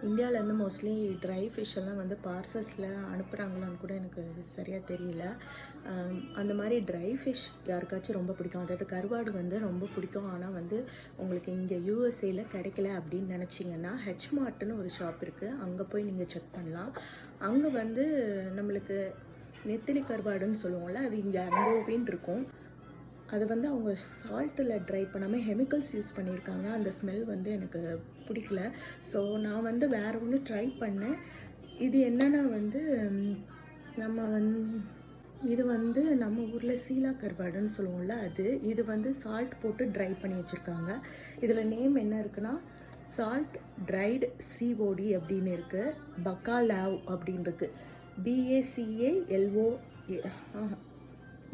இந்தியாவிலேருந்து mostly try fish எல்லாம் வந்து பார்சல்ஸில் அனுப்புகிறாங்களான்னு கூட எனக்கு சரியாக தெரியல. அந்த மாதிரி ட்ரை ஃபிஷ் யாருக்காச்சும் ரொம்ப பிடிக்கும், அதாவது கருவாடு வந்து ரொம்ப பிடிக்கும், ஆனால் வந்து உங்களுக்கு இங்கே யூஎஸ்ஏல கிடைக்கல அப்படின்னு நினச்சிங்கன்னா ஹெச் மார்ட்னு ஒரு ஷாப் இருக்குது, அங்கே போய் நீங்கள் செக் பண்ணலாம். அங்கே வந்து நம்மளுக்கு நெத்திலி கருவாடுன்னு சொல்லுவோம்ல, அது இங்கே அங்கோவின்னு இருக்கும். அது வந்து அவங்க சால்ட்டில் ட்ரை பண்ணாமல் கெமிக்கல்ஸ் யூஸ் பண்ணியிருக்காங்க. அந்த ஸ்மெல் வந்து எனக்கு பிடிக்கல. ஸோ நான் வந்து வேறு ஒன்று ட்ரை பண்ணேன். இது என்னென்னா வந்து இது வந்து நம்ம ஊரில் சீலா கருவாடுன்னு சொல்லுவோம்ல, இது வந்து சால்ட் போட்டு ட்ரை பண்ணி வச்சுருக்காங்க. இதில் நேம் என்ன இருக்குன்னா சால்ட் ட்ரைடு சிஓடி அப்படின்னு இருக்குது. பக்காலாவ் அப்படின்னு இருக்குது.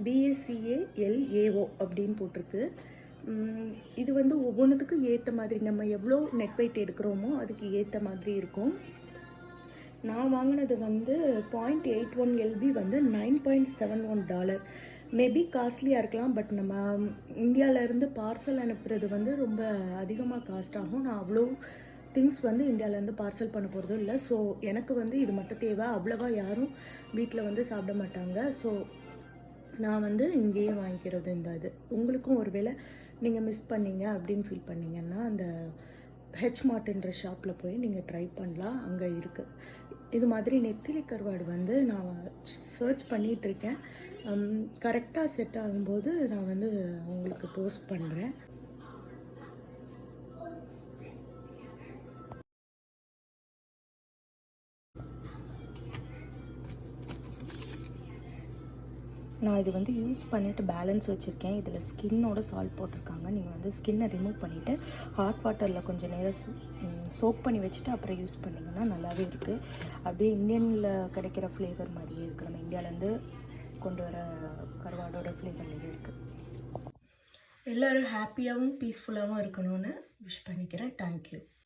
BACALAO அப்படின்னு போட்டிருக்கு. இது வந்து ஒவ்வொன்றுத்துக்கும் ஏற்ற மாதிரி நம்ம எவ்வளோ நெட் வெயிட் எடுக்கிறோமோ அதுக்கு ஏற்ற மாதிரி இருக்கும். நான் வாங்கினது வந்து 0.81 LB வந்து $9.71. மேபி காஸ்ட்லியாக இருக்கலாம், பட் நம்ம இந்தியாவிலேருந்து பார்சல் அனுப்புறது வந்து ரொம்ப அதிகமாக காஸ்ட் ஆகும். நான் அவ்வளோ திங்ஸ் வந்து இந்தியாவிலேருந்து பார்சல் பண்ண போகிறதும் இல்லை. ஸோ எனக்கு வந்து இது மட்டும் தேவை. அவ்வளோவா யாரும் வீட்டில் வந்து சாப்பிட மாட்டாங்க. ஸோ நான் வந்து இங்கேயே வாங்கிக்கிறது. இது உங்களுக்கும் ஒரு வேளை நீங்கள் மிஸ் பண்ணீங்க அப்படின்னு ஃபீல் பண்ணிங்கன்னா அந்த ஹெச் மார்ட்ன்ற ஷாப்பில் போய் நீங்கள் ட்ரை பண்ணலாம், அங்கே இருக்குது. இது மாதிரி நெத்திலி கருவாடு வந்து நான் சர்ச் பண்ணிகிட்ருக்கேன். கரெக்டாக செட் ஆகும்போது நான் வந்து உங்களுக்கு போஸ்ட் பண்ணுறேன். நான் இது வந்து யூஸ் பண்ணிவிட்டு பேலன்ஸ் வச்சுருக்கேன். இதில் ஸ்கின்னோட சால்ட் போட்டிருக்காங்க. நீங்கள் வந்து ஸ்கின்னை ரிமூவ் பண்ணிவிட்டு ஹாட் வாட்டரில் கொஞ்சம் நேரம் சோக் பண்ணி வச்சுட்டு அப்புறம் யூஸ் பண்ணிங்கன்னா நல்லாவே இருக்குது. அப்படியே இந்தியனில் கிடைக்கிற ஃப்ளேவர் மாதிரியே இருக்குது. நம்ம இந்தியாவிலேருந்து கொண்டு வர கருவாடோட ஃப்ளேவர்லேயே இருக்குது. எல்லோரும் ஹாப்பியாகவும் பீஸ்ஃபுல்லாகவும் இருக்கணும்னு விஷ் பண்ணிக்கிறேன். தேங்க்யூ.